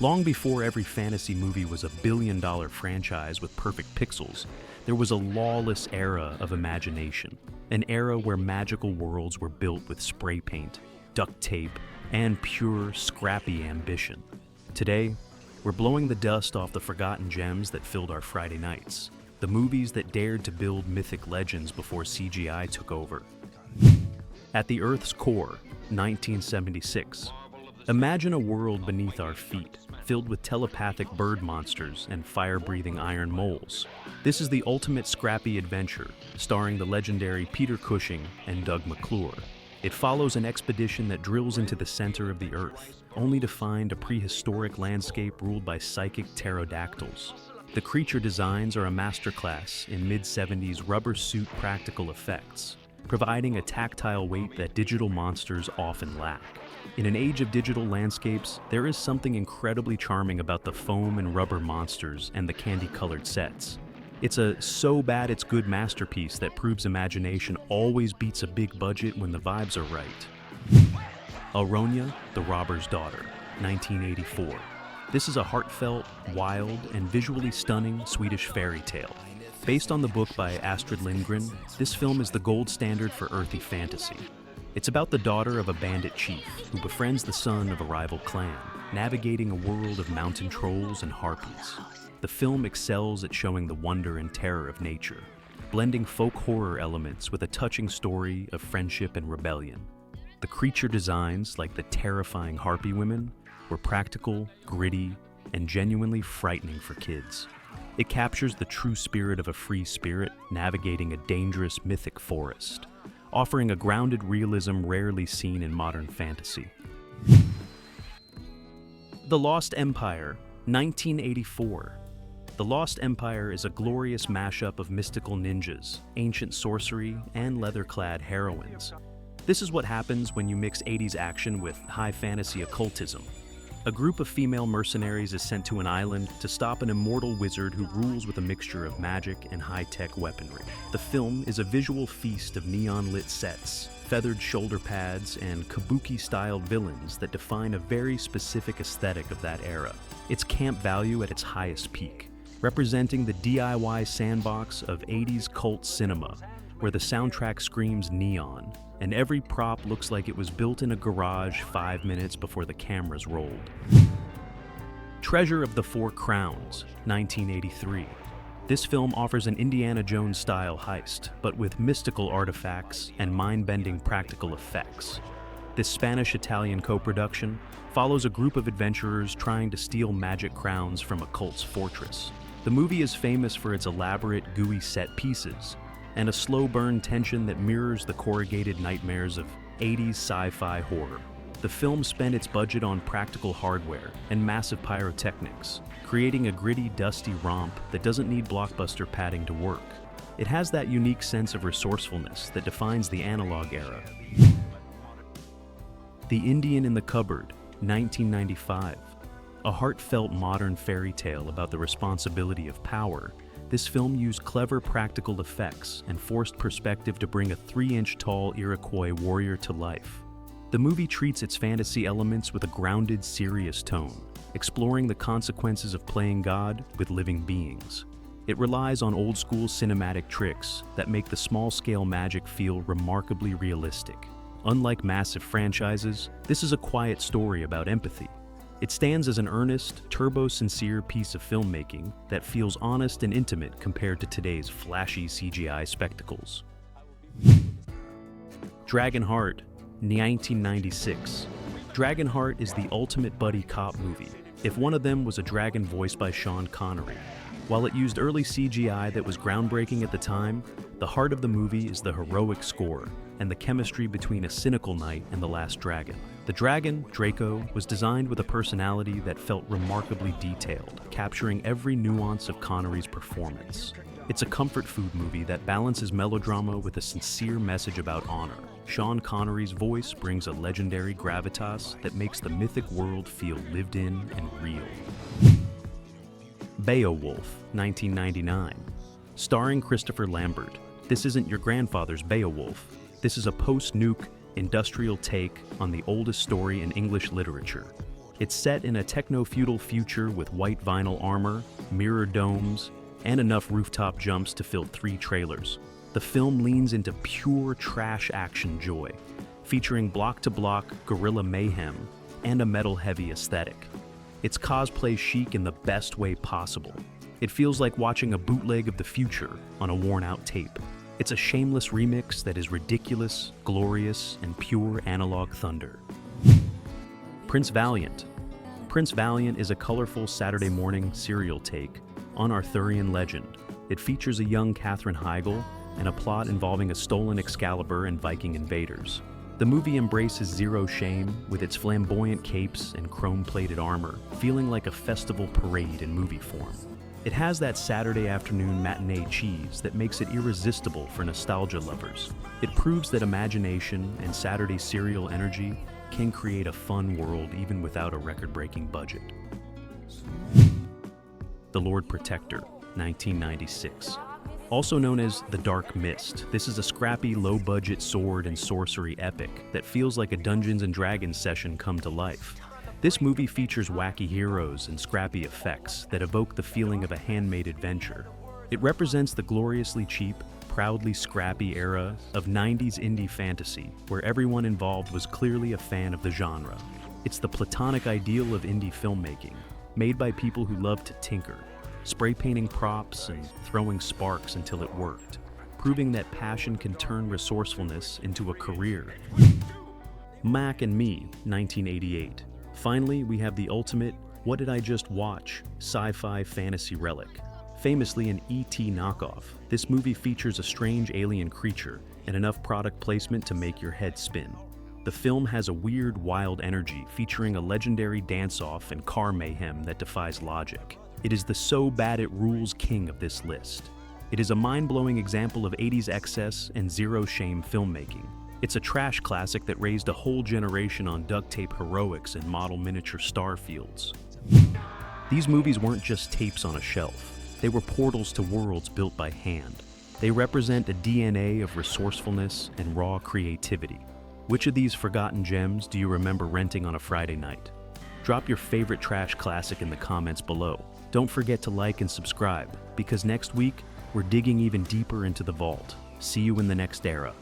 Long before every fantasy movie was a billion-dollar franchise with perfect pixels, there was a lawless era of imagination, an era where magical worlds were built with spray paint, duct tape, and pure, scrappy ambition. Today, we're blowing the dust off the forgotten gems that filled our Friday nights, the movies that dared to build mythic legends before CGI took over. At the Earth's core, 1976. Imagine a world beneath our feet, filled with telepathic bird monsters and fire-breathing iron moles. This is the ultimate scrappy adventure, starring the legendary Peter Cushing and Doug McClure. It follows an expedition that drills into the center of the Earth, only to find a prehistoric landscape ruled by psychic pterodactyls. The creature designs are a masterclass in mid-70s rubber suit practical effects, providing a tactile weight that digital monsters often lack. In an age of digital landscapes, there is something incredibly charming about the foam and rubber monsters and the candy-colored sets. It's a so-bad-it's-good masterpiece that proves imagination always beats a big budget when the vibes are right. Ronia, the Robber's Daughter, 1984. This is a heartfelt, wild, and visually stunning Swedish fairy tale. Based on the book by Astrid Lindgren, this film is the gold standard for earthy fantasy. It's about the daughter of a bandit chief who befriends the son of a rival clan, navigating a world of mountain trolls and harpies. The film excels at showing the wonder and terror of nature, blending folk horror elements with a touching story of friendship and rebellion. The creature designs, like the terrifying harpy women, were practical, gritty, and genuinely frightening for kids. It captures the true spirit of a free spirit navigating a dangerous mythic forest, offering a grounded realism rarely seen in modern fantasy. The Lost Empire, 1984. The Lost Empire is a glorious mashup of mystical ninjas, ancient sorcery, and leather-clad heroines. This is what happens when you mix 80s action with high fantasy occultism. A group of female mercenaries is sent to an island to stop an immortal wizard who rules with a mixture of magic and high-tech weaponry. The film is a visual feast of neon-lit sets, feathered shoulder pads, and kabuki-styled villains that define a very specific aesthetic of that era. It's camp value at its highest peak, representing the DIY sandbox of 80s cult cinema, where the soundtrack screams neon, and every prop looks like it was built in a garage 5 minutes before the cameras rolled. Treasure of the Four Crowns, 1983. This film offers an Indiana Jones-style heist, but with mystical artifacts and mind-bending practical effects. This Spanish-Italian co-production follows a group of adventurers trying to steal magic crowns from a cult's fortress. The movie is famous for its elaborate, gooey set pieces, and a slow-burn tension that mirrors the corrugated nightmares of 80s sci-fi horror. The film spent its budget on practical hardware and massive pyrotechnics, creating a gritty, dusty romp that doesn't need blockbuster padding to work. It has that unique sense of resourcefulness that defines the analog era. The Indian in the Cupboard, 1995. A heartfelt modern fairy tale about the responsibility of power, this film used clever practical effects and forced perspective to bring a 3-inch tall Iroquois warrior to life. The movie treats its fantasy elements with a grounded, serious tone, exploring the consequences of playing God with living beings. It relies on old-school cinematic tricks that make the small-scale magic feel remarkably realistic. Unlike massive franchises, this is a quiet story about empathy. It stands as an earnest, turbo-sincere piece of filmmaking that feels honest and intimate compared to today's flashy CGI spectacles. Dragonheart, 1996. Dragonheart is the ultimate buddy cop movie, if one of them was a dragon voiced by Sean Connery. While it used early CGI that was groundbreaking at the time, the heart of the movie is the heroic score and the chemistry between a cynical knight and the last dragon. The dragon, Draco, was designed with a personality that felt remarkably detailed, capturing every nuance of Connery's performance. It's a comfort food movie that balances melodrama with a sincere message about honor. Sean Connery's voice brings a legendary gravitas that makes the mythic world feel lived in and real. Beowulf, 1999. Starring Christopher Lambert, this isn't your grandfather's Beowulf. This is a post-nuke, industrial take on the oldest story in English literature. It's set in a techno-feudal future with white vinyl armor, mirror domes, and enough rooftop jumps to fill 3 trailers. The film leans into pure trash action joy, featuring block-to-block guerrilla mayhem and a metal-heavy aesthetic. It's cosplay chic in the best way possible. It feels like watching a bootleg of the future on a worn-out tape. It's a shameless remix that is ridiculous, glorious, and pure analog thunder. Prince Valiant. Prince Valiant is a colorful Saturday morning serial take on Arthurian legend. It features a young Katherine Heigl and a plot involving a stolen Excalibur and Viking invaders. The movie embraces zero shame with its flamboyant capes and chrome-plated armor, feeling like a festival parade in movie form. It has that Saturday afternoon matinee cheese that makes it irresistible for nostalgia lovers. It proves that imagination and Saturday serial energy can create a fun world even without a record-breaking budget. The Lord Protector, 1996. Also known as The Dark Mist, this is a scrappy, low-budget sword and sorcery epic that feels like a Dungeons & Dragons session come to life. This movie features wacky heroes and scrappy effects that evoke the feeling of a handmade adventure. It represents the gloriously cheap, proudly scrappy era of 90s indie fantasy, where everyone involved was clearly a fan of the genre. It's the platonic ideal of indie filmmaking, made by people who love to tinker, spray painting props and throwing sparks until it worked, proving that passion can turn resourcefulness into a career. Mac and Me, 1988. Finally, we have the ultimate "what did I just watch" sci-fi fantasy relic. Famously an E.T. knockoff, this movie features a strange alien creature and enough product placement to make your head spin. The film has a weird, wild energy featuring a legendary dance-off and car mayhem that defies logic. It is the so bad it rules king of this list. It is a mind-blowing example of 80s excess and zero-shame filmmaking. It's a trash classic that raised a whole generation on duct tape heroics and model miniature star fields. These movies weren't just tapes on a shelf. They were portals to worlds built by hand. They represent a DNA of resourcefulness and raw creativity. Which of these forgotten gems do you remember renting on a Friday night? Drop your favorite trash classic in the comments below. Don't forget to like and subscribe, because next week, we're digging even deeper into the vault. See you in the next era.